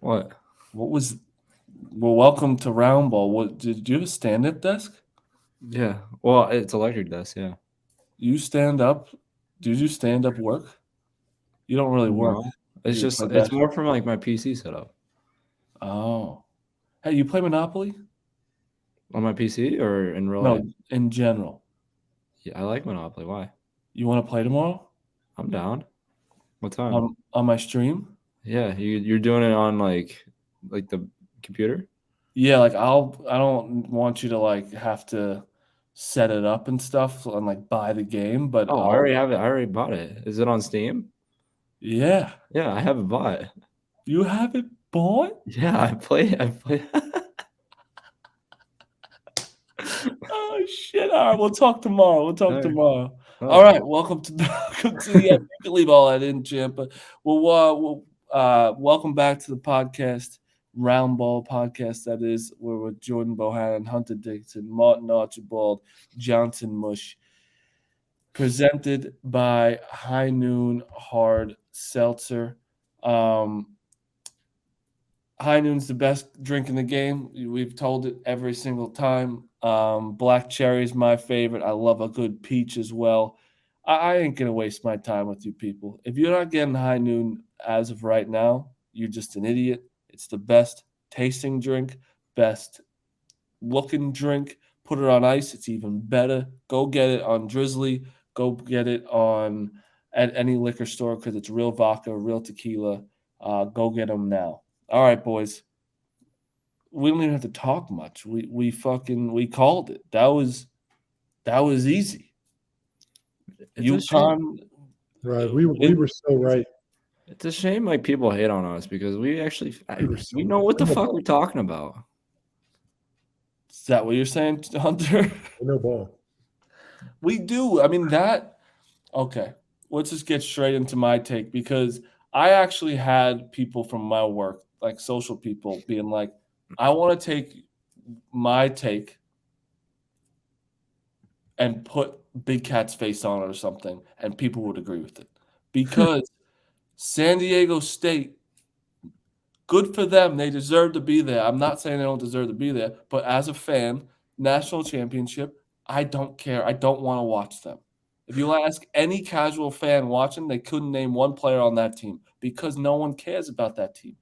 What? What was? Well, welcome to Roundball. What did you have a stand-up desk? Yeah. Well, it's electric desk. Yeah. You stand up? Do you do stand-up work? You don't really work. No, it's You just play it's basketball. more from like my PC setup Oh, hey, you play Monopoly? on my PC or in real life. No, in general. Yeah, I like Monopoly. Why? You want to play tomorrow I'm down. What time? on my stream? Yeah, you're doing it on like the computer. Yeah, like I don't want you to like have to set it up and stuff and like buy the game, but Oh, I already have it. I already bought it. Is it on Steam? yeah, Yeah, I have it bought. you have it bought? Yeah, I play. I play. Oh shit! All right, we'll talk tomorrow. We'll talk All right. tomorrow. All All right. right, welcome to the. You can leave all that in, champ. But welcome back to the podcast, Roundball podcast. That is, we're with Jordan Bohannon, Hunter Dickinson, Martin Archibald, Johnson Mush. Presented by High Noon Hard Seltzer. Um, High Noon's the best drink in the game. We've told it every single time. Black cherry is my favorite. I love a good peach as well. I ain't gonna waste my time with you people. If you're not getting High Noon as of right now, you're just an idiot. It's the best tasting drink, best looking drink. Put it on ice. It's even better. Go get it on Drizly. Go get it on at any liquor store because it's real vodka, real tequila. Go get them now. All right, boys. We don't even have to talk much. We called it. That was easy. It's a shame. Uconn. Right. We were so right. It's a shame like people hate on us because we actually We were so we know right. what the fuck we're talking about. Is that what you're saying, Hunter? No ball. We do. I mean that. Okay, let's just get straight into my take because I actually had people from my work, like social people, being like, "I want to take my take and put Big Cat's face on it or something," and people would agree with it because San Diego State, good for them. They deserve to be there. I'm not saying they don't deserve to be there, but as a fan, national championship, I don't care. I don't want to watch them. If you ask any casual fan watching, they couldn't name one player on that team because no one cares about that team.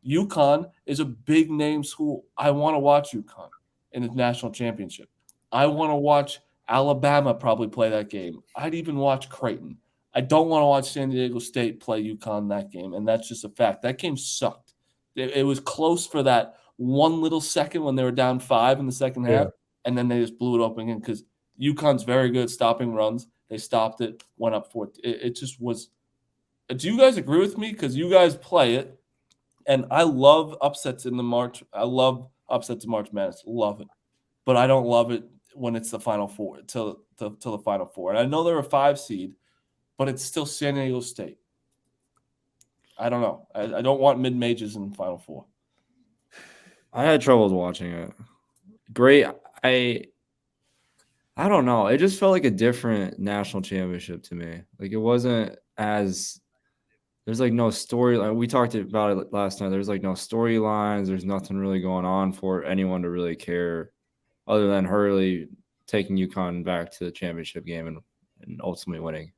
Uconn is a big name school. I want to watch Uconn in the national championship. I want to watch Alabama probably play that game. I'd even watch Creighton. I don't want to watch San Diego State play Uconn that game, and that's just a fact. That game sucked. It was close for that one little second when they were down 5 in the second half, and then they just blew it open again because UConn's very good at stopping runs. They stopped it, went up 4. It just was. Do you guys agree with me? Because you guys play it, and I love upsets in the March. I love upsets in March Madness. Love it, but I don't love it when it's the Final Four till the Final Four. And I know they're a 5 seed, but it's still San Diego State. I don't know. I don't want mid majors in the Final Four. I had troubles watching it. Great. I don't know. It just felt like a different national championship to me. Like it wasn't as there's like no story. Like we talked about it last night. There's like no storylines. There's nothing really going on for anyone to really care, other than Hurley taking UConn back to the championship game and ultimately winning.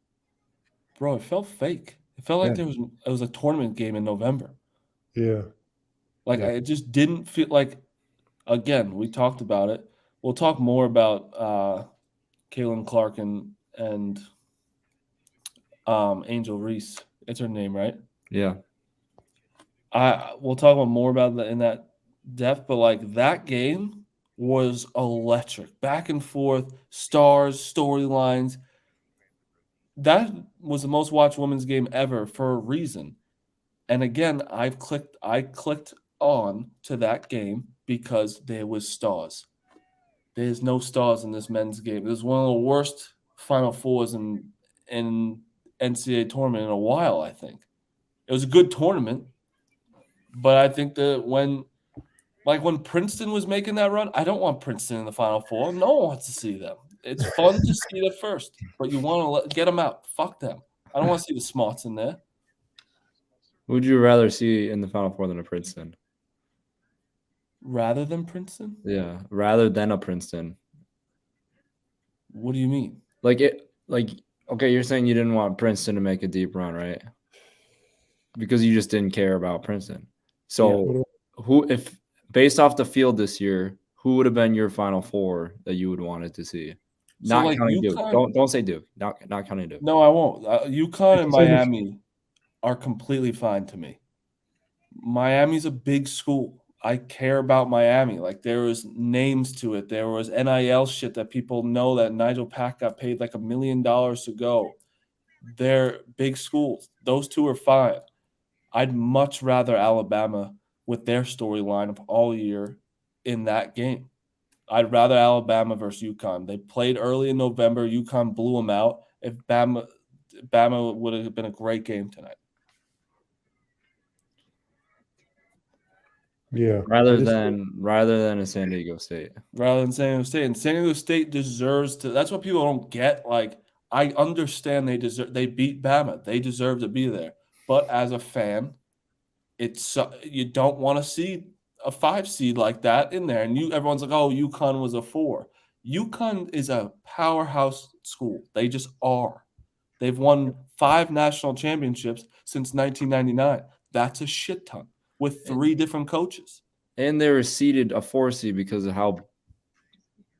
Bro, it felt fake. It felt like it was a tournament game in November. Yeah. Like it just didn't feel like. Again, we talked about it. We'll talk more about Caitlin Clark and Angel Reese. It's her name, right? Yeah. We'll talk about more about that in that depth, but like that game was electric. Back and forth, stars, storylines. That was the most watched women's game ever for a reason. And again, I clicked on to that game because there was stars. There's no stars in this men's game. It was one of the worst Final Fours in NCAA tournament in a while, I think. It was a good tournament, but I think that when Princeton was making that run, I don't want Princeton in the Final Four. No one wants to see them. It's fun to see them first, but you want to get them out. Fuck them. I don't want to see the smarts in there. Who would you rather see in the Final Four than a Princeton? Rather than Princeton? Yeah, rather than a Princeton. What do you mean? Okay, you're saying you didn't want Princeton to make a deep run, right? Because you just didn't care about Princeton. So, if based off the field this year, who would have been your Final Four that you would wanted to see? So, Not like, counting Duke. UConn. Don't say Duke. Not counting Duke. No, I won't. UConn and It's in the- Miami are completely fine to me. Miami's a big school. I care about Miami. Like, there was names to it. There was NIL shit that people know that Nigel Pack got paid like $1 million to go. They're big schools. Those two are fine. I'd much rather Alabama with their storyline of all year in that game. I'd rather Alabama versus UConn. They played early in November. UConn blew them out. If Bama would have been a great game tonight. Yeah. Rather than a San Diego State. Rather than San Diego State. And San Diego State deserves to. That's what people don't get. Like, I understand they beat Bama. They deserve to be there. But as a fan, you don't want to see a 5 seed like that in there. And everyone's like, oh, UConn was a 4. UConn is a powerhouse school. They just are. They've won 5 national championships since 1999. That's a shit ton with 3 different coaches. And they were seeded a 4 seed because of how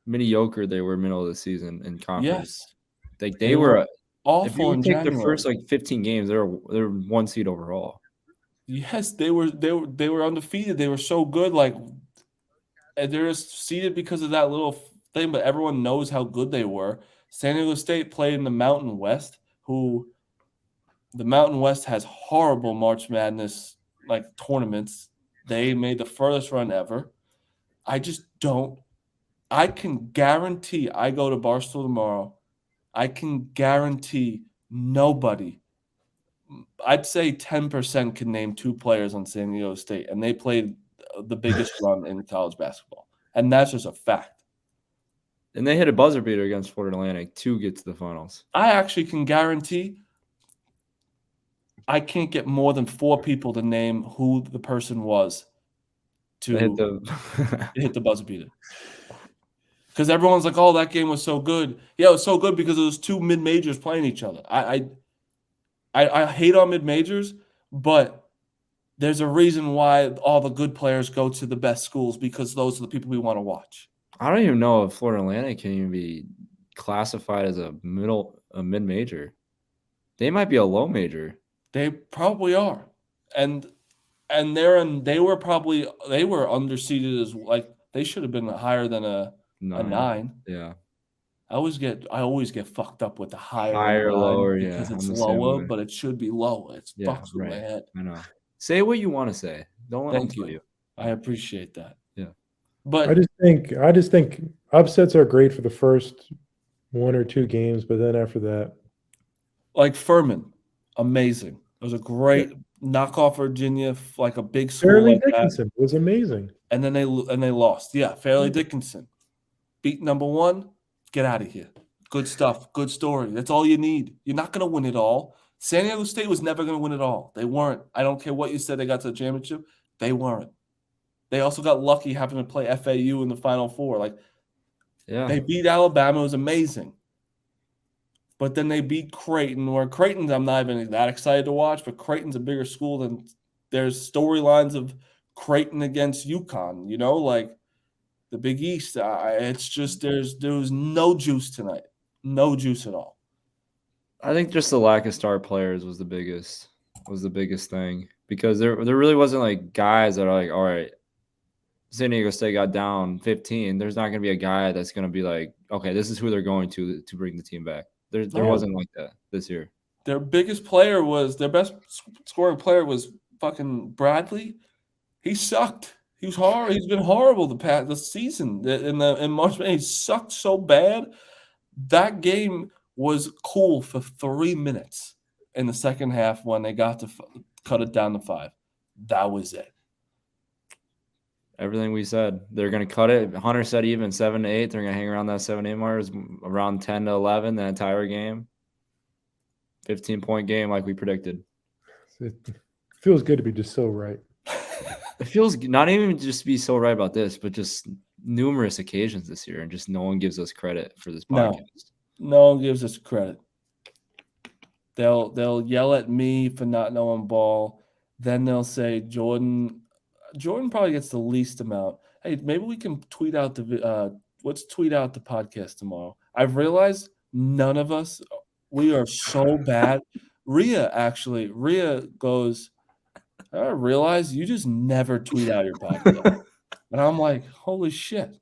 mediocre they were middle of the season in conference. Yes. Like they were awful. If you in take January. the first 15 games, they're 1 seed overall. Yes, they were undefeated. They were so good. Like, they're just seeded because of that little thing, but everyone knows how good they were. San Diego State played in the Mountain West, who the Mountain West has horrible March Madness tournaments. They made the furthest run ever. I just don't. I can guarantee I go to Barstool tomorrow. I can guarantee nobody. I'd say 10% can name 2 players on San Diego State, and they played the biggest run in college basketball. And that's just a fact. And they hit a buzzer beater against Florida Atlantic to get to the finals. I actually can guarantee I can't get more than 4 people to name who the person was to hit the buzzer beater. Because everyone's like, oh, that game was so good. Yeah, it was so good because it was 2 mid-majors playing each other. I hate on mid-majors, but there's a reason why all the good players go to the best schools, because those are the people we want to watch. I don't even know if Florida Atlantic can even be classified as a mid-major. They might be a low major. They probably are. And they were underseeded as they should have been higher than a 9. Yeah. I always get fucked up with the higher lower, because it's I'm lower, but it should be lower. It's fucks with my head. I know. Say what you want to say. Don't let them tell you. I appreciate that. Yeah. But I just think upsets are great for the first 1 or 2 games, but then after that, like Furman, amazing. It was a great knockoff Virginia, like a big school. Fairleigh Dickinson was amazing. And then they lost. Yeah, Fairleigh Dickinson. Beat number 1, get out of here. Good stuff, good story. That's all you need. You're not going to win it all. San Diego State was never going to win it all. They weren't. I don't care what you said they got to the championship. They weren't. They also got lucky having to play FAU in the Final Four. They beat Alabama. It was amazing. But then they beat Creighton, where Creighton's I'm not even that excited to watch, but Creighton's a bigger school than there's storylines of Creighton against Uconn, the Big East. It's just there was no juice tonight. No juice at all. I think just the lack of star players was the biggest thing, because there really wasn't guys that are all right, San Diego State got down 15. There's not going to be a guy that's going to be okay, this is who they're going to bring the team back. There wasn't like that this year. Their best scoring player was fucking Bradley. He sucked. He was horrible. He's been horrible the season in March. He sucked so bad. That game was cool for 3 minutes in the second half when they got to cut it down to 5. That was it. Everything we said. They're going to cut it. Hunter said even 7 to 8. They're going to hang around that 7-8 mark, around 10 to 11 the entire game. 15-point game like we predicted. feels good to be just so right. It feels not even just be so right about this, but just numerous occasions this year, and just no one gives us credit for this podcast. No one gives us credit. They'll yell at me for not knowing ball. Then they'll say Jordan probably gets the least amount. Hey, maybe we can tweet out let's tweet out the podcast tomorrow. I've realized none of us, we are so bad. Rhea goes, I realize you just never tweet out your podcast. And I'm like, holy shit.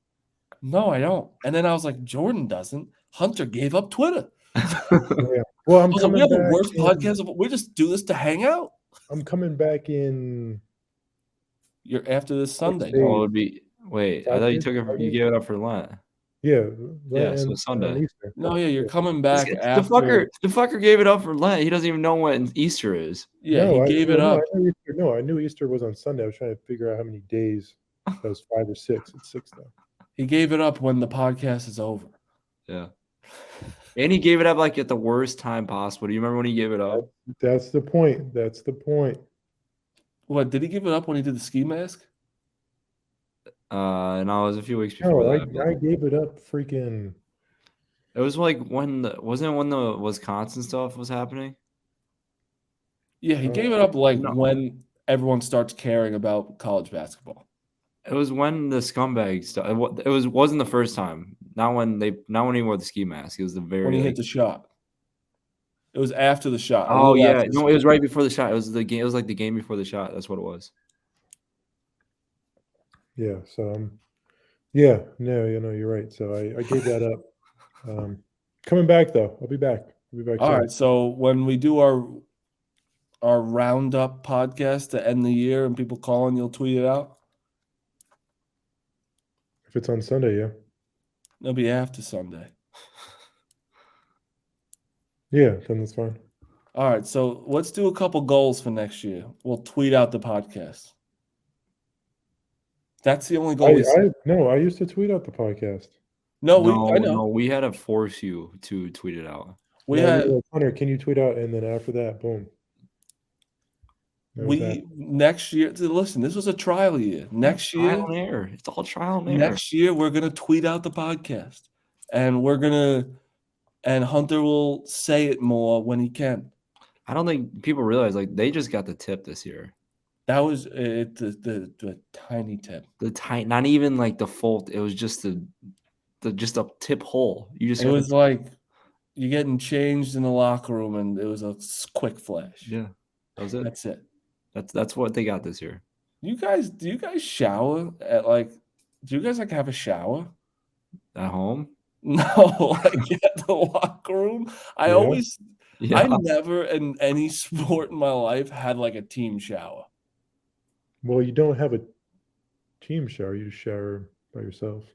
No, I don't. And then I was like, Jordan doesn't. Hunter gave up Twitter. Yeah. Well, I'm we coming have back. the worst podcast. We just do this to hang out. I'm coming back in. You're after this Sunday. days. Oh, it would be. Wait, I thought you took it. You gave it up for Lent. Yeah. Yeah, so Sunday. Easter. No, yeah, you're coming back The after. fucker gave it up for Lent. He doesn't even know when Easter is. Yeah, he gave it up. I knew Easter was on Sunday. I was trying to figure out how many days. That was 5 or 6. It's 6 now. He gave it up when the podcast is over. Yeah. And he gave it up like at the worst time possible. Do you remember when he gave it up? That's the point. That's the point. What, did he give it up when he did the ski mask? No, it was a few weeks before that. I gave it up freaking. It was like wasn't it when the Wisconsin stuff was happening? Yeah, he gave it up when everyone starts caring about college basketball. It was when the scumbag stuff. It wasn't the first time. Not when he wore the ski mask. It was the very when he hit the shot. It was after the shot. Oh yeah, no, it was right before the shot. It was the game. It was like the game before the shot. That's what it was. Yeah. So yeah. No, you're right. So I gave that up. Coming back though. I'll be back. All right. So when we do our roundup podcast to end the year and people calling, you'll tweet it out. If it's on Sunday, yeah. It'll be after Sunday. Yeah, then that's fine. All right, so let's do a couple goals for next year. We'll tweet out the podcast. That's the only goal. I used to tweet out the podcast. I know. No, we had to force you to tweet it out. Hunter, can you tweet out, and then after that, boom. Next year. Listen, this was a trial year. Next year, trial and error. It's all trial and error. Next year, we're gonna tweet out the podcast, and Hunter will say it more when he can. I don't think people realize they just got the tip this year. That was the tiny tip. Not even like the full. It was just the just a tip hole. It was like you're getting changed in the locker room, and it was a quick flash. Yeah, that was it. That's it. That's what they got this year. Do you guys shower at do you guys have a shower? At home? No, at the locker room. I never in any sport in my life had a team shower. Well, you don't have a team shower, you just shower by yourself.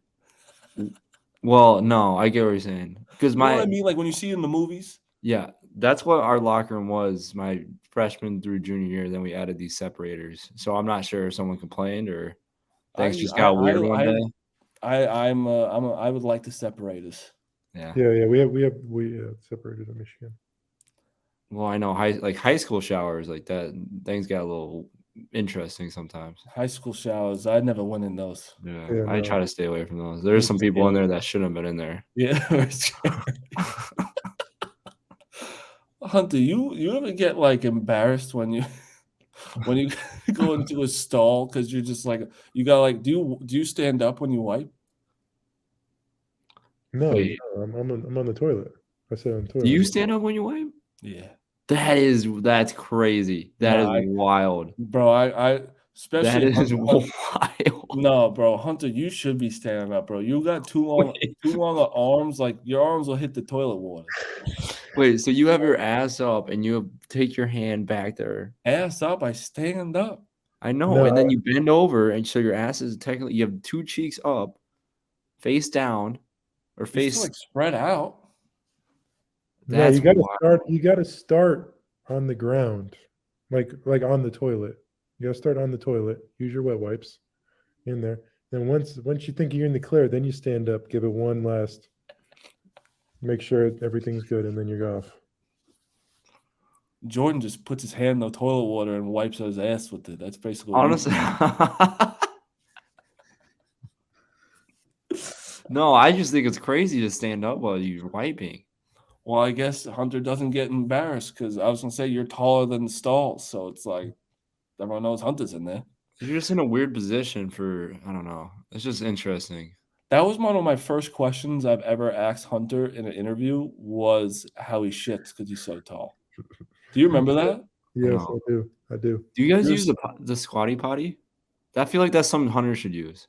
Well, no, I get what you're saying. Because you know what I mean? When you see it in the movies? Yeah. That's what our locker room was my freshman through junior year. Then we added these separators. So I'm not sure if someone complained or things just got weird one day. I would like the separators. Yeah. Yeah. We have separators in Michigan. Well, I know high school showers like that. Things got a little interesting sometimes. High school showers, I never went in those. Yeah, I try to stay away from those. There's some people in there that shouldn't have been in there. Yeah. Hunter, you ever get embarrassed when you go into a stall because you're just you got do you stand up when you wipe? No, I'm on the toilet. I said on the toilet. Do you stand up when you wipe? Yeah. That's crazy. That is wild. Bro, I especially that is wild. No, bro, Hunter, you should be standing up, bro. You got too long arms, your arms will hit the toilet water. Wait, so you have your ass up and you take your hand back there. Ass up, I stand up. I know, and then you bend over, and so your ass is technically you have two cheeks up, face down, or face spread out. That's you got to start on the ground, like on the toilet. You got to start on the toilet. Use your wet wipes in there. Then once you think you're in the clear, then you stand up, give it one last. Make sure everything's good, and then you're off. Jordan just puts his hand in the toilet water and wipes his ass with it. That's basically what Honestly. No, I just think it's crazy to stand up while you're wiping. Well, I guess Hunter doesn't get embarrassed because I was going to say you're taller than the stalls. So it's like everyone knows Hunter's in there. You're just in a weird position for, I don't know. It's just interesting. That was one of my first questions I've ever asked Hunter in an interview was how he shits because he's so tall. Do you remember that? Yes, I do. Do you guys use the squatty potty? I feel like that's something Hunter should use.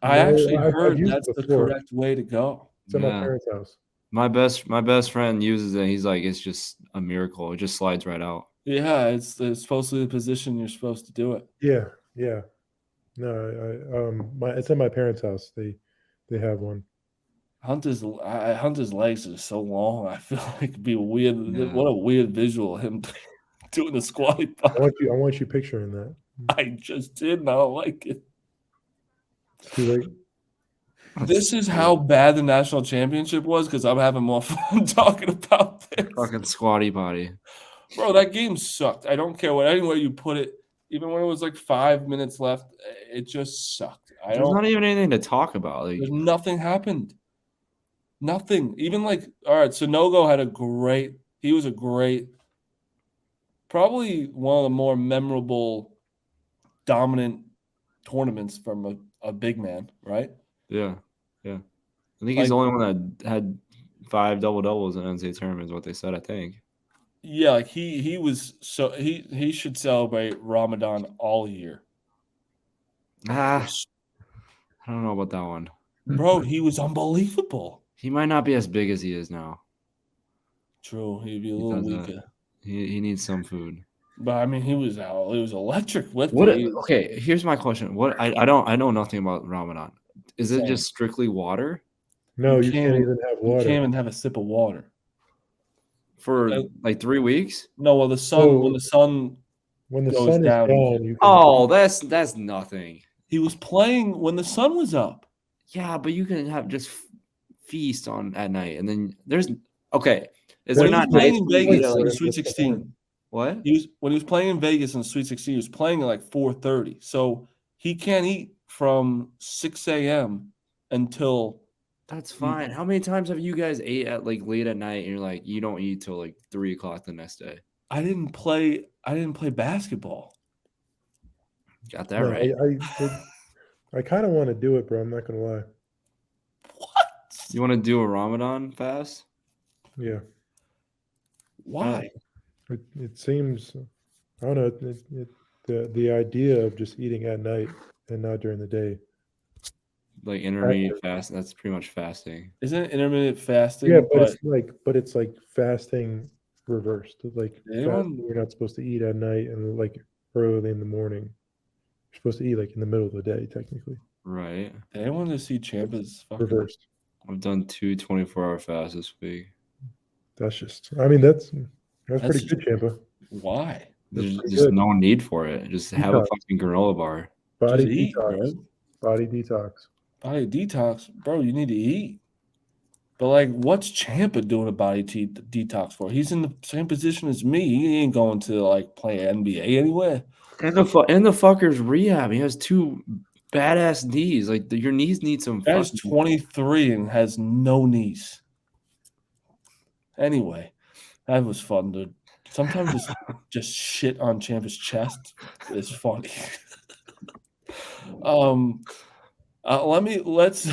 I actually heard that's the correct way to go. It's at my parents' house. My best friend uses it. He's like, it's just a miracle. It just slides right out. Yeah, it's supposed to be the position you're supposed to do it. Yeah. No, it's at my parents' house. They have one. Hunter's legs are so long. I feel like it'd be weird. Yeah. What a weird visual, him doing the squatty potty. I want you picturing that. I just did, and I don't like it. It's too late. This is how bad the national championship was because I'm having more fun talking about this. Fucking squatty potty. Bro, that game sucked. I don't care anywhere you put it. Even when it was like 5 minutes left, it just sucked. There's not even anything to talk about. There's nothing happened. Nothing. Even like, all right, Sonogo he was a great, probably one of the more memorable, dominant tournaments from a big man, right? Yeah. I think he's the only one that had 5 double-doubles in NCAA tournament is what they said, I think. Yeah, like he was so he should celebrate Ramadan all year. I don't know about that one. Bro, he was unbelievable. He might not be as big as he is now. True, he'd be a little weaker. He needs some food. But I mean, he was electric with okay, here's my question. What I know nothing about Ramadan. Is it just strictly water? No, you can't even have water. You can't even have a sip of water. For like 3 weeks? No, well, when the sun goes down, you can that's nothing. He was playing when the sun was up. Yeah, but you can have just feast at night, and then there's Is there not playing in Vegas in the Sweet 16? What? When he was playing in Vegas in the Sweet 16, he was playing at like 4:30. So he can't eat from 6 a.m. until. That's fine. How many times have you guys ate at like late at night and you're like you don't eat till like 3 o'clock the next day? I didn't play basketball. Got that right. I kind of want to do it, bro. I'm not gonna lie. What? You want to do a Ramadan fast? Yeah. Why? It seems, I don't know. The idea of just eating at night and not during the day. Like intermittent fast. That's pretty much fasting. Isn't it intermittent fasting? Yeah, but it's like fasting reversed. Like you're not supposed to eat at night and like early in the morning. You're supposed to eat like in the middle of the day, technically. Right. Did anyone to see Ciampa's reversed? I've done 2 24-hour fasts this week. That's pretty good, Ciampa. Why? There's just no need for it. Just have a fucking granola bar. Body detox. Body detox. Body detox, bro. You need to eat. But like, what's Ciampa doing a body detox for? He's in the same position as me. He ain't going to like play NBA anywhere. And the fucker's rehab. He has 2 badass knees. Like your knees need some. Guy's 23 and has no knees. Anyway, that was fun, dude. Sometimes just shit on Ciampa's chest is funny. Let's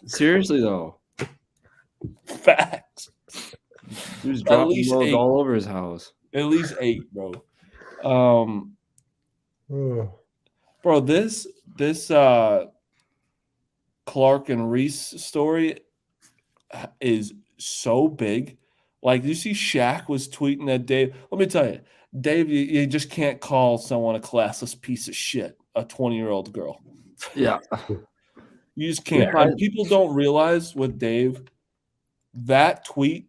seriously though. Facts. He was dropping loads all over his house. At least 8, bro. Bro, this Clark and Reese story is so big. Like, you see Shaq was tweeting at Dave. Let me tell you, Dave, you just can't call someone a classless piece of shit, a 20-year-old girl. Yeah. You just can't. Yeah. And people don't realize with Dave, that tweet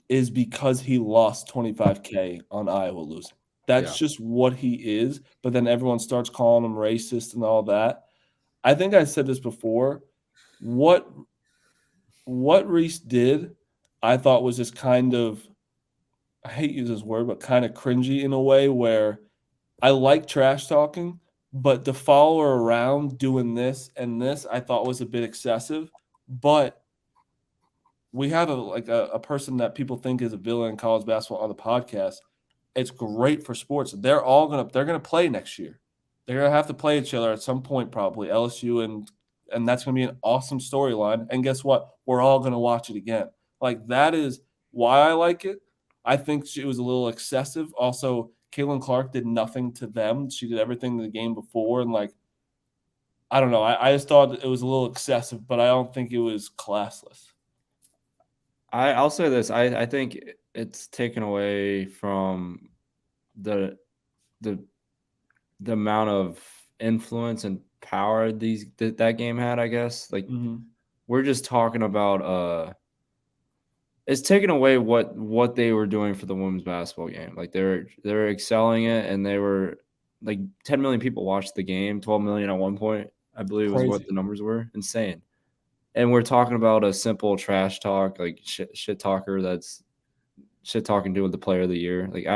is because he lost $25K on Iowa losing. That's just what he is. But then everyone starts calling him racist and all that. I think I said this before. What Reese did, I thought was just kind of I hate using this word, but kind of cringy in a way where I like trash talking, but to follow her around doing this and this, I thought was a bit excessive. But we have a person that people think is a villain in college basketball on the podcast. It's great for sports. They're gonna play next year. They're gonna have to play each other at some point, probably LSU, and that's gonna be an awesome storyline. And guess what? We're all gonna watch it again. Like, that is why I like it. I think she was a little excessive. Also, Caitlin Clark did nothing to them. She did everything in the game before, and I don't know. I just thought it was a little excessive, but I don't think it was classless. I'll say this. I think it's taken away from the amount of influence and power that game had, I guess. Like, we're just talking about it's taken away what they were doing for the women's basketball game. Like, they're excelling it, and they were like 10 million people watched the game, 12 million at one point, I believe was what the numbers were. Insane. And we're talking about a simple trash talk, like shit talker that's shit talking doing the player of the year. Like,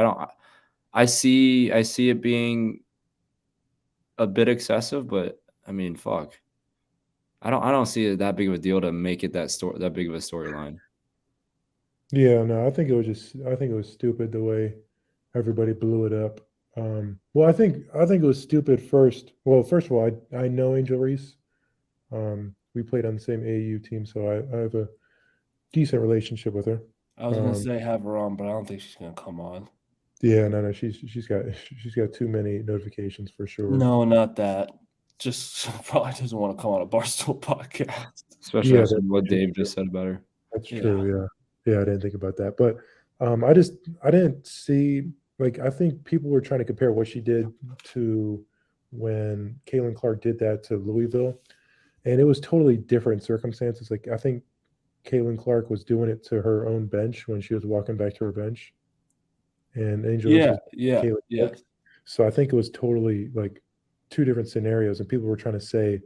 I see it being a bit excessive, but I mean, fuck. I don't see it that big of a deal to make it that big of a storyline. Yeah, no, I think it was stupid the way everybody blew it up. Well, I think it was stupid first. Well, first of all, I know Angel Reese. We played on the same AAU team, so I have a decent relationship with her. I was gonna say have her on, but I don't think she's gonna come on. Yeah, no, she's got too many notifications for sure. No, not that. Just probably doesn't want to come on a Barstool podcast, especially after what Dave just said about her. That's true. Yeah, I didn't think about that, but I didn't see, like, I think people were trying to compare what she did to when Caitlin Clark did that to Louisville. And it was totally different circumstances. Like, I think Caitlin Clark was doing it to her own bench when she was walking back to her bench. And Angel was Caitlin Clark. So I think it was totally like two different scenarios. And people were trying to say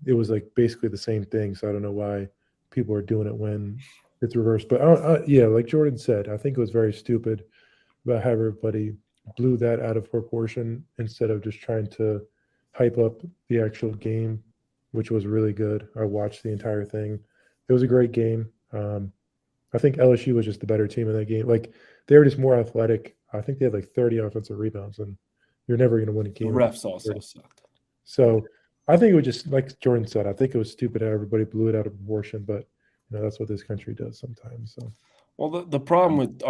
it was like basically the same thing. So I don't know why people are doing it when it's reversed. But yeah, like Jordan said, I think it was very stupid about how everybody blew that out of proportion instead of just trying to hype up the actual game, which was really good. I watched the entire thing. It was a great game. I think LSU was just the better team in that game. Like, they were just more athletic. I think they had like 30 offensive rebounds, and you're never going to win a game. The refs also sucked. So I think it was just, like Jordan said, I think it was stupid how everybody blew it out of proportion, but that's what this country does sometimes. So, well, the problem with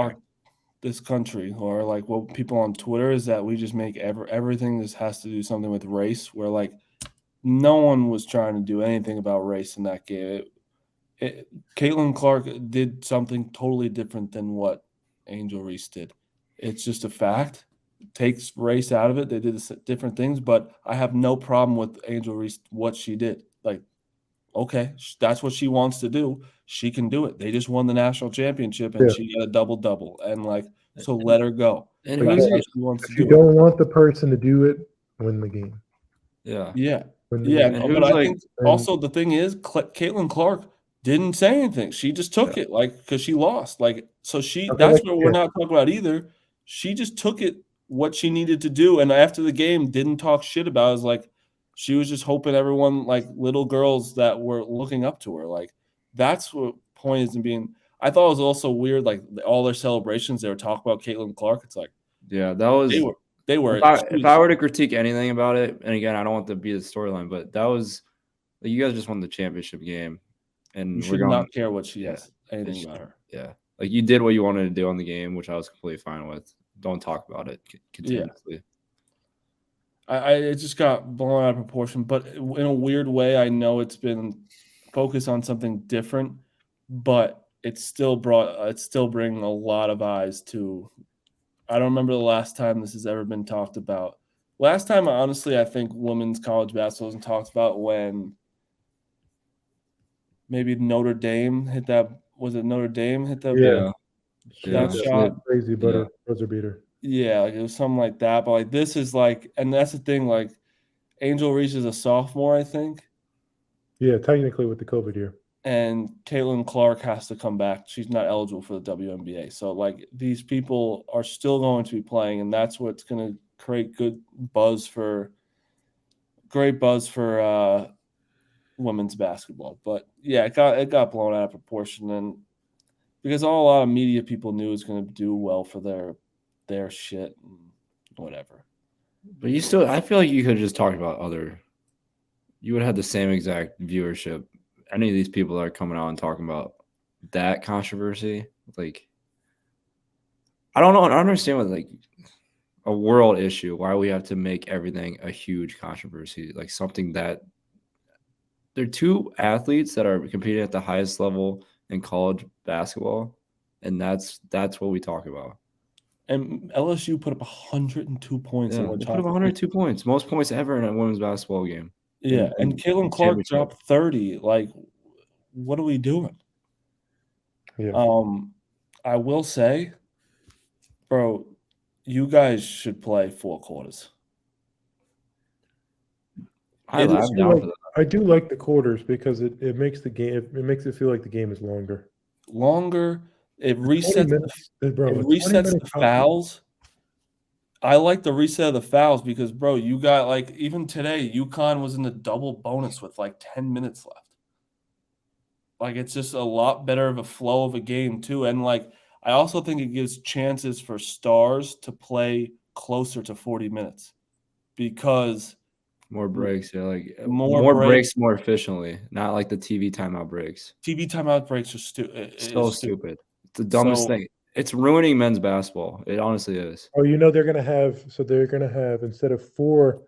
this country, or like what people on Twitter, is that we just make everything just has to do something with race, where like no one was trying to do anything about race in that game. Caitlin Clark did something totally different than what Angel Reese did. It's just a fact. It takes race out of it. They did different things, but I have no problem with Angel Reese, what she did. Like, okay, that's what she wants to do. She can do it. They just won the national championship, and she got a double-double. And, like, so let her go. And if you don't want the person to do it, win the game. Yeah. Yeah. But I think also the thing is, Caitlin Clark didn't say anything. She just took it, like, because she lost. Like, so that's what we're not talking about either. She just took it, what she needed to do, and after the game didn't talk shit about it. It was like she was just hoping everyone, like little girls that were looking up to her, like, that's what point is in being. I thought it was also weird, like all their celebrations, they were talking about Caitlin Clark. It's like, yeah, that was they were. If I were to critique anything about it, and again, I don't want to be the storyline, but that was like, you guys just won the championship game, and you should not care what she has anything about her. Yeah, like, you did what you wanted to do on the game, which I was completely fine with. Don't talk about it continuously. Yeah. It just got blown out of proportion, but in a weird way, I know it's been focused on something different, but it's still bringing a lot of eyes to. I don't remember the last time this has ever been talked about. Last time, honestly, I think women's college basketball wasn't talked about when maybe Notre Dame hit that. Was it Notre Dame hit that? That shot, crazy buzzer beater. Yeah, like it was something like that. But like, this is like, and that's the thing. Like, Angel Reese is a sophomore, I think. Yeah, technically with the COVID year. and Caitlin Clark has to come back. She's not eligible for the WNBA. So, like, these people are still going to be playing, and that's what's going to create great buzz for women's basketball. But yeah, it got blown out of proportion, and because a lot of media people knew it was going to do well for their shit and whatever. But I feel like you could have just talked about you would have had the same exact viewership. Any of these people that are coming out and talking about that controversy, like, I don't know. I don't understand what, like, a world issue, why we have to make everything a huge controversy, like something that they're two athletes that are competing at the highest level in college basketball, and that's what we talk about. And LSU put up 102 points. Yeah, they put up 102 points, most points ever in a women's basketball game. Yeah, and Caitlin Clark dropped 30. Like, what are we doing? Yeah. I will say, bro, you guys should play 4 quarters. I'm down for that. I do like the quarters because it makes the game. It makes it feel like the game is longer. It resets the fouls. I like the reset of the fouls because, bro, you got, like, even today, Uconn was in the double bonus with like 10 minutes left. Like, it's just a lot better of a flow of a game too, and, like, I also think it gives chances for stars to play closer to 40 minutes because more breaks, yeah, like more breaks more efficiently, not like the TV timeout breaks. TV timeout breaks are stupid. Stupid. It's the dumbest thing. It's ruining men's basketball. It honestly is. Oh, they're gonna have instead of 4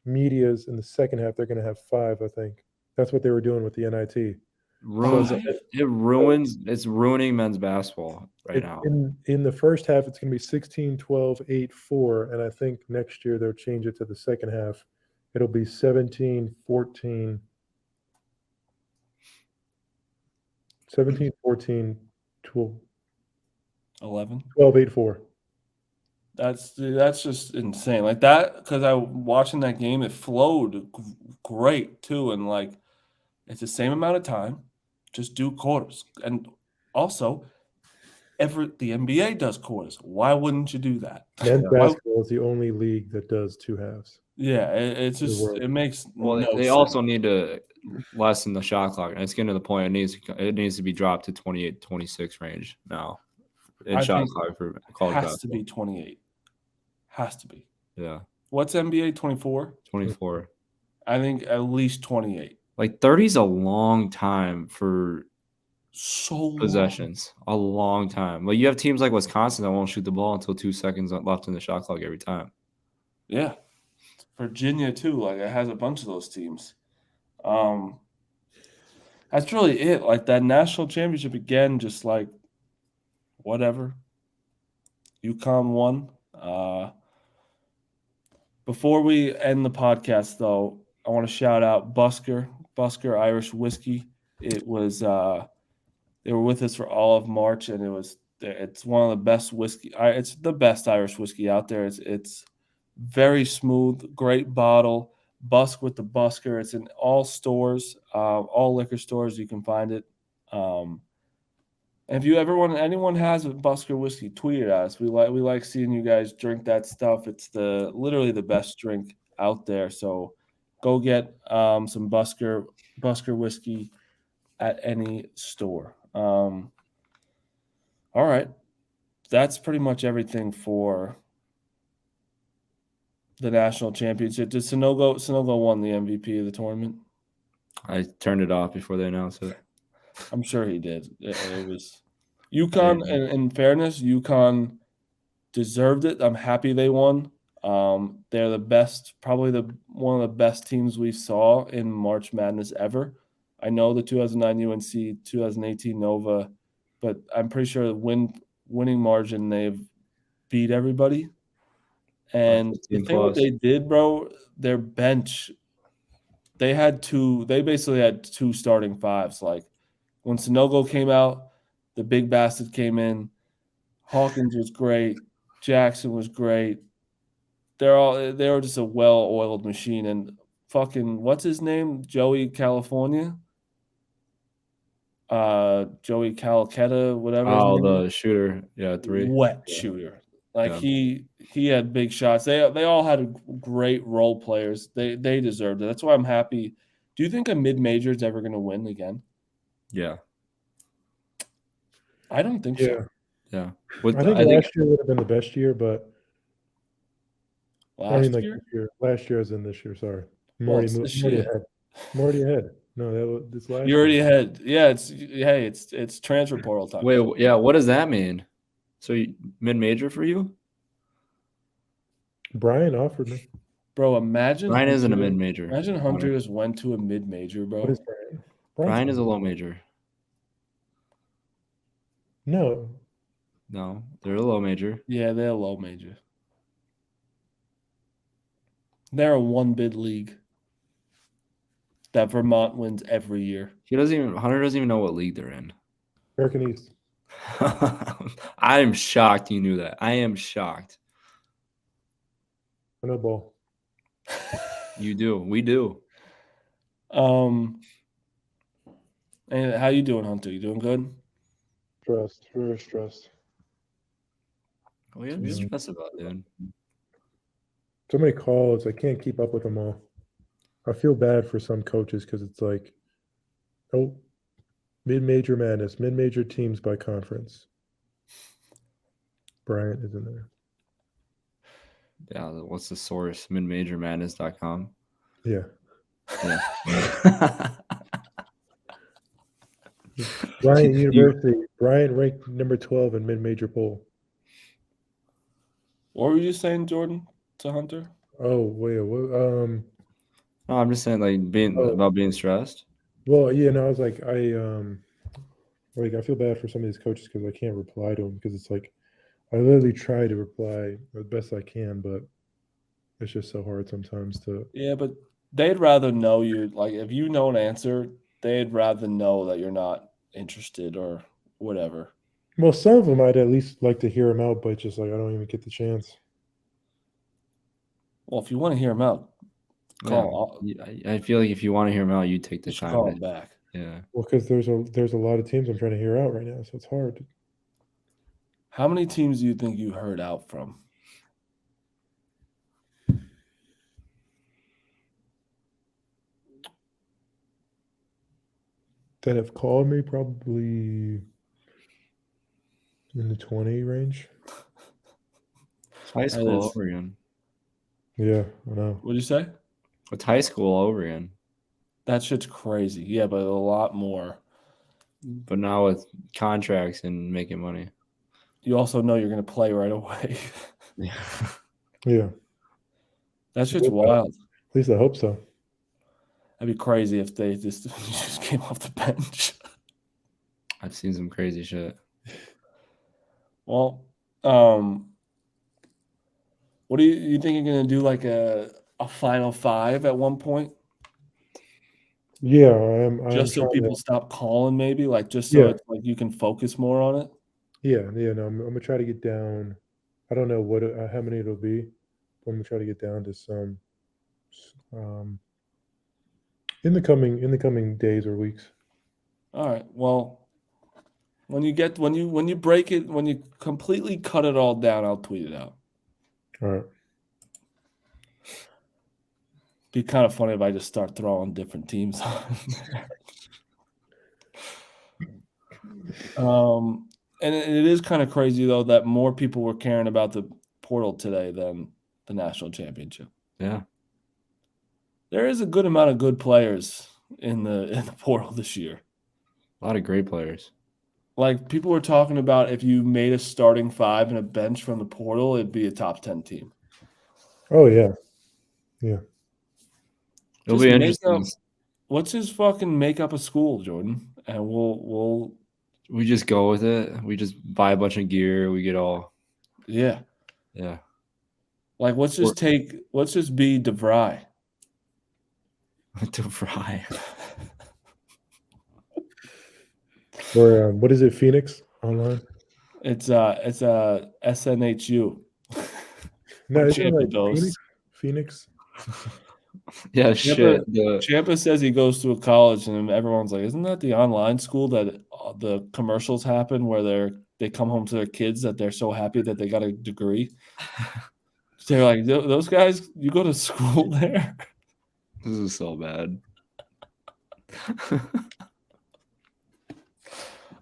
medias in the second half, they're gonna have 5. I think that's what they were doing with the NIT. It's ruining men's basketball now. In the first half, it's going to be 16, 12, 8, 4. And I think next year they'll change it to the second half. It'll be 17, 14, 12, 11, 12, 8, 4. That's just insane. Like that, because I watching that game, it flowed great too, and, like, it's the same amount of time. Just do quarters, and also, the NBA does quarters. Why wouldn't you do that? Men's basketball is the only league that does 2 halves. Yeah, it makes. They also need to lessen the shot clock, and it's getting to the point it needs to be dropped to 28, 26 range now. Shot clock for college basketball has to be 28. Has to be. Yeah. What's NBA 24? 24. I think at least 28. Like 30 is a long time for possessions. Long. A long time. Like, you have teams like Wisconsin that won't shoot the ball until 2 seconds left in the shot clock every time. Yeah. Virginia too. Like, it has a bunch of those teams. That's really it. Like, that national championship again, just like whatever. Uconn won. Before we end the podcast, though, I want to shout out BUSKER Irish Whiskey. It was they were with us for all of March, and it's one of the best whiskey. It's the best Irish whiskey out there. It's very smooth, great bottle. Busk with the BUSKER. It's in all stores, all liquor stores. You can find it. And if anyone has a BUSKER whiskey, tweet it at us. We like seeing you guys drink that stuff. It's literally the best drink out there. So go get some BUSKER whiskey at any store. All right, that's pretty much everything for the national championship. Did Sanogo won the MVP of the tournament? I turned it off before they announced it. I'm sure he did. It was Uconn, and in fairness, Uconn deserved it. I'm happy they won. They're the best, probably one of the best teams we saw in March Madness ever. I know the 2009 UNC, 2018 Nova, but I'm pretty sure the winning margin, they've beat everybody. And the thing what they did, bro, their bench, they basically had 2 starting 5s. Like, when Sanogo came out, the big bastard came in. Hawkins was great. Jackson was great. They were just a well-oiled machine. And fucking, what's his name? Joey California? Joey Calcutta, whatever his Oh, name is. the shooter. Yeah, 3. Wet Yeah. shooter. Like Yeah. he had big shots. They all had great role players. They deserved it. That's why I'm happy. Do you think a mid-major is ever going to win again? Yeah. I don't think Yeah. so. Yeah. I think last year would have been the best year, but last like year? this year. Last year as in this year, sorry. I'm Well, already, it's I'm already ahead. I'm already ahead. No, this last You're already year. ahead. Yeah, it's transfer portal time. Wait, yeah, what does that mean? So mid-major for you? Brian offered me. Bro, imagine Brian Hunter, isn't a mid-major. Imagine Hunter just went to a mid-major, bro. What is Brian? Brian is a low major. No, they're a low major. Yeah, they're a low major. They're a one-bid league that Vermont wins every year. Hunter doesn't even know what league they're in. American East. I am shocked you knew that. I am shocked. I know ball. You do. We do. And how you doing, Hunter? You doing good? Stressed. Very stressed. What are you stressed about, dude? So many calls. I can't keep up with them all. I feel bad for some coaches because it's like, oh, mid-major madness, mid-major teams by conference. Bryant is in there. Yeah, what's the source? midmajormadness.com. Yeah. Bryant University. Bryant ranked number 12 in mid-major poll. What were you saying, Jordan, to Hunter? Oh, wait. No, I'm just saying, like, about being stressed. Well, yeah, no, I was like, I feel bad for some of these coaches because I can't reply to them because it's like, I literally try to reply as best I can, but it's just so hard sometimes to. Yeah, but they'd rather know you. Like, if you know an answer, they'd rather know that you're not interested or whatever. Well, some of them I'd at least like to hear them out, but just like I don't even get the chance. Well, if you want to hear them out, call. Yeah, I feel like if you want to hear them out, you take the time. Call them back. Yeah. Well, because there's a lot of teams I'm trying to hear out right now, so it's hard. How many teams do you think you heard out from? That have called me probably in the 20 range. It's high school all over again. Yeah, I know. What'd you say? It's high school all over again. That shit's crazy. Yeah, but a lot more. But now with contracts and making money. You also know you're going to play right away. Yeah. That shit's wild. At least I hope so. That'd be crazy if they just came off the bench. I've seen some crazy shit. Well, what do you think you're going to do, like a Final Five at one point? Yeah, I'm just so people stop calling, maybe, like just so it's like you can focus more on it. Yeah, no, I'm gonna try to get down. I don't know how many it'll be, but I'm gonna try to get down to some in the coming days or weeks. All right. Well, when you break it, when you completely cut it all down, I'll tweet it out. All right. Be kind of funny if I just start throwing different teams on. And it is kind of crazy though that more people were caring about the portal today than the national championship. Yeah. There is a good amount of good players in the portal this year. A lot of great players. Like, people were talking about if you made a starting five and a bench from the portal, it'd be a top 10 team. Oh yeah. Yeah. It'll be interesting. Let's just fucking make up a school, Jordan, and we just go with it. We just buy a bunch of gear. We get all. Yeah. Yeah. Like, let's just be DeVry. DeVry. Or what is it? Phoenix online? It's SNHU. No, isn't it like Phoenix? Yeah, shit. Champa says he goes to a college, and everyone's like, "Isn't that the online school that the commercials happen where they come home to their kids that they're so happy that they got a degree?" They're like, "Those guys, you go to school there?" This is so bad.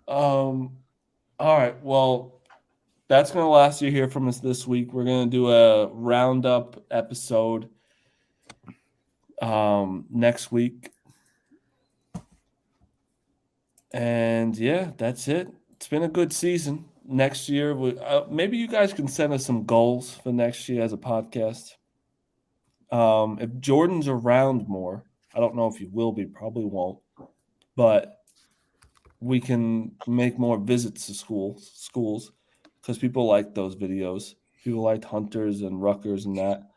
All right. Well, that's going to last you hear from us this week. We're going to do a roundup episode next week. And yeah, that's it. It's been a good season. Next year, maybe you guys can send us some goals for next year as a podcast. If Jordan's around more, I don't know if he will be, probably won't, but we can make more visits to schools because people like those videos. People like Hunters and Ruckers and that.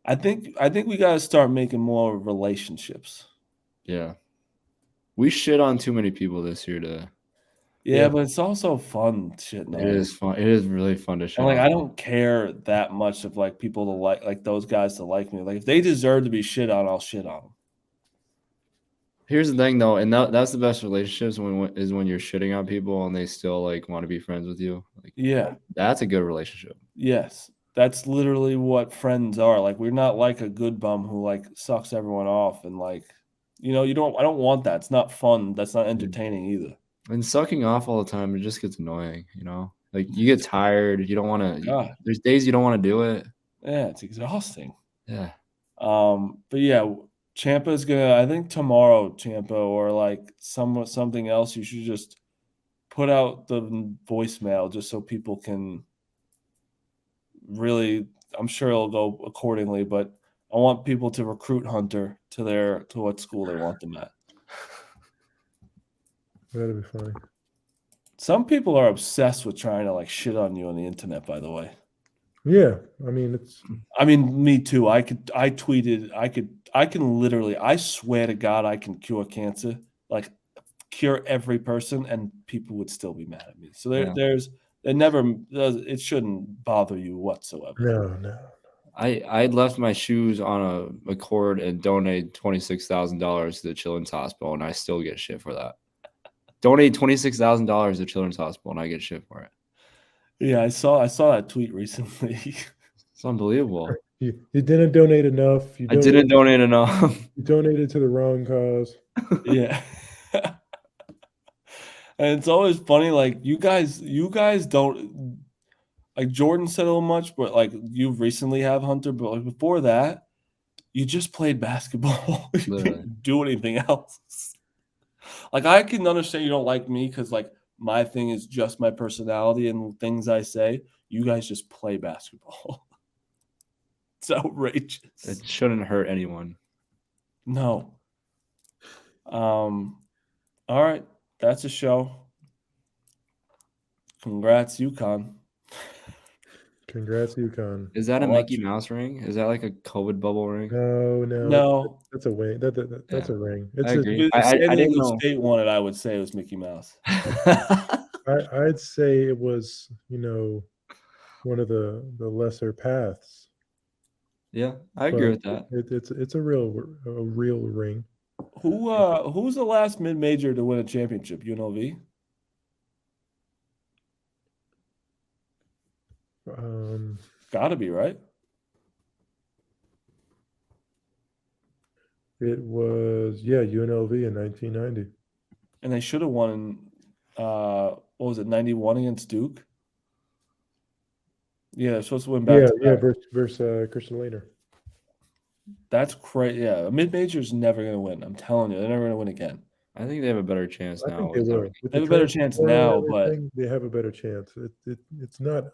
I think we got to start making more relationships. Yeah. We shit on too many people this year to. Yeah, but it's also fun shitting on. It is fun. It is really fun to shit and on. I don't care that much of like people to like those guys to like me. Like if they deserve to be shit on, I'll shit on them. Here's the thing though, and that's the best relationships when you're shitting on people and they still like want to be friends with you. Like, yeah, that's a good relationship. Yes, that's literally what friends are. Like we're not like a good bum who like sucks everyone off and like, I don't want that. It's not fun. That's not entertaining either. And sucking off all the time, it just gets annoying, Like you get tired. You don't want to. There's days you don't want to do it. Yeah, it's exhausting. Yeah. But yeah, Champa's gonna. I think tomorrow, Champa, or like something else. You should just put out the voicemail just so people can really. I'm sure it'll go accordingly, but I want people to recruit Hunter to what school they want them at. That'd be funny. Some people are obsessed with trying to like shit on you on the internet, by the way. Yeah. I mean, me too. I can literally, I swear to God, I can cure cancer, like cure every person, and people would still be mad at me. So it shouldn't bother you whatsoever. No. I left my shoes on a cord and donated $26,000 to the Children's Hospital, and I still get shit for that. Donate $26,000 to Children's Hospital, and I get shit for it. Yeah, I saw that tweet recently. It's unbelievable. You didn't donate enough. I didn't donate enough. You donated to the wrong cause. Yeah. And it's always funny, like you guys don't like Jordan said a little much, but like you recently have Hunter, but like before that, you just played basketball. You didn't do anything else. Like I can understand you don't like me because like my thing is just my personality and things I say. You guys just play basketball. It's outrageous. It shouldn't hurt anyone. No. All right. That's a show. Congrats, Uconn. Congrats, Uconn. Is that a Mickey Mouse ring? Is that like a COVID bubble ring? No. That's a ring. That's a ring. I agree. San Diego State won it. I would say it was Mickey Mouse. I'd say it was, one of the lesser paths. Yeah, I agree with that. It's a real ring. Who's the last mid-major to win a championship? UNLV? Gotta be, right? It was, UNLV in 1990. And they should have won what was it, 91 against Duke? Yeah, they're supposed to win back. Versus Christian Laettner. That's crazy. Yeah, a mid-major is never going to win. I'm telling you, they're never going to win again. I think they have a better chance now. They will. They have a better chance now, but they have a better chance. It's not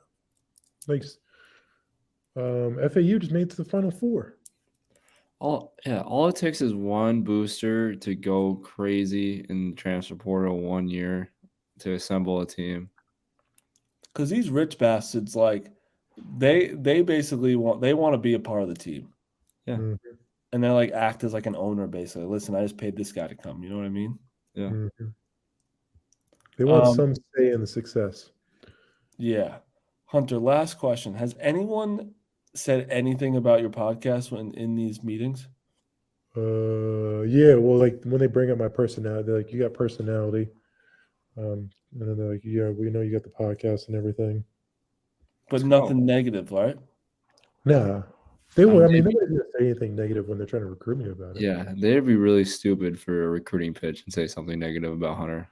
like FAU just made it to the Final Four. All it takes is one booster to go crazy in transfer portal 1 year to assemble a team. Because these rich bastards, like they basically want to be a part of the team. Yeah. Mm-hmm. And they like act as like an owner, basically. Listen, I just paid this guy to come. You know what I mean? Yeah. Mm-hmm. They want some say in the success. Yeah. Hunter, last question. Has anyone said anything about your podcast when in these meetings? Yeah. Well, like when they bring up my personality, they're like, "You got personality," and then they're like, "Yeah, we know you got the podcast and everything." But nothing negative, right? Nah, they were. I mean, nobody's gonna say anything negative when they're trying to recruit me about it. Yeah, they'd be really stupid for a recruiting pitch and say something negative about Hunter.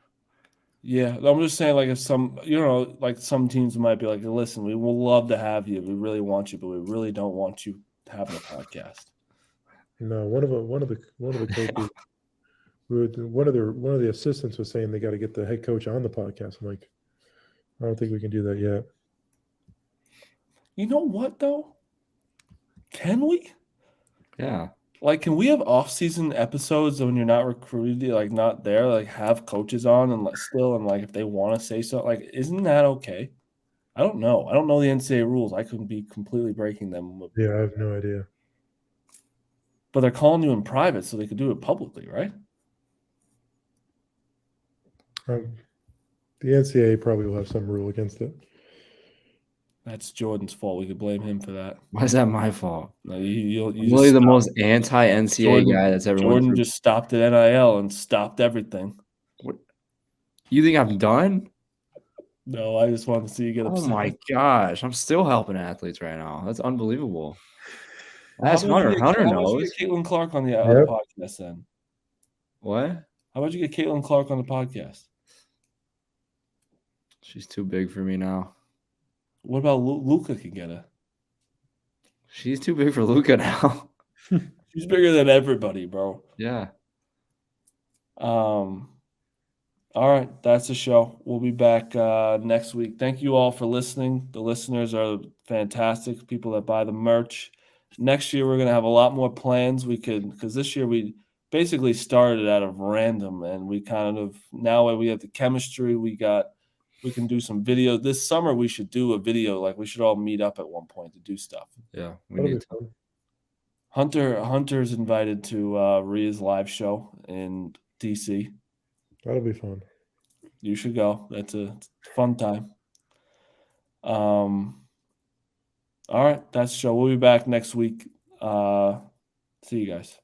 Yeah, I'm just saying, like, if some, like some teams might be like, listen, we will love to have you. We really want you, but we really don't want you having a podcast. No, one of the coaches, one of the assistants was saying they got to get the head coach on the podcast. I'm like, I don't think we can do that yet. You know what though? Can we? Yeah. Like, can we have off-season episodes when you're not recruited, like not there, like have coaches on and still, and like if they want to say so, like, isn't that okay? I don't know. I don't know the NCAA rules. I couldn't be completely breaking them. Yeah, I have no idea. But they're calling you in private, so they could do it publicly, right? The NCAA probably will have some rule against it. That's Jordan's fault. We could blame him for that. Why is that my fault? No, I'm really the most anti-NCAA guy that's ever Jordan just stopped at NIL and stopped everything. What? You think I'm done? No, I just wanted to see you get upset. Oh my gosh, I'm still helping athletes right now. That's unbelievable. That's Hunter. Hunter knows. How about you get Caitlin Clark on the podcast then? What? How about you get Caitlin Clark on the podcast? She's too big for me now. What about Luca can get her? She's too big for Luca now. She's bigger than everybody, bro. Yeah. All right, that's the show. We'll be back next week. Thank you all for listening. The listeners are fantastic, people that buy the merch. Next year, we're going to have a lot more plans. Because this year we basically started out of random, and we kind of, now we have the chemistry, we can do some video. This summer, we should do a video. Like, we should all meet up at one point to do stuff. Yeah, we need to. Hunter's invited to Ria's live show in DC. That'll be fun. You should go. It's a fun time. All right, that's the show. We'll be back next week. See you guys.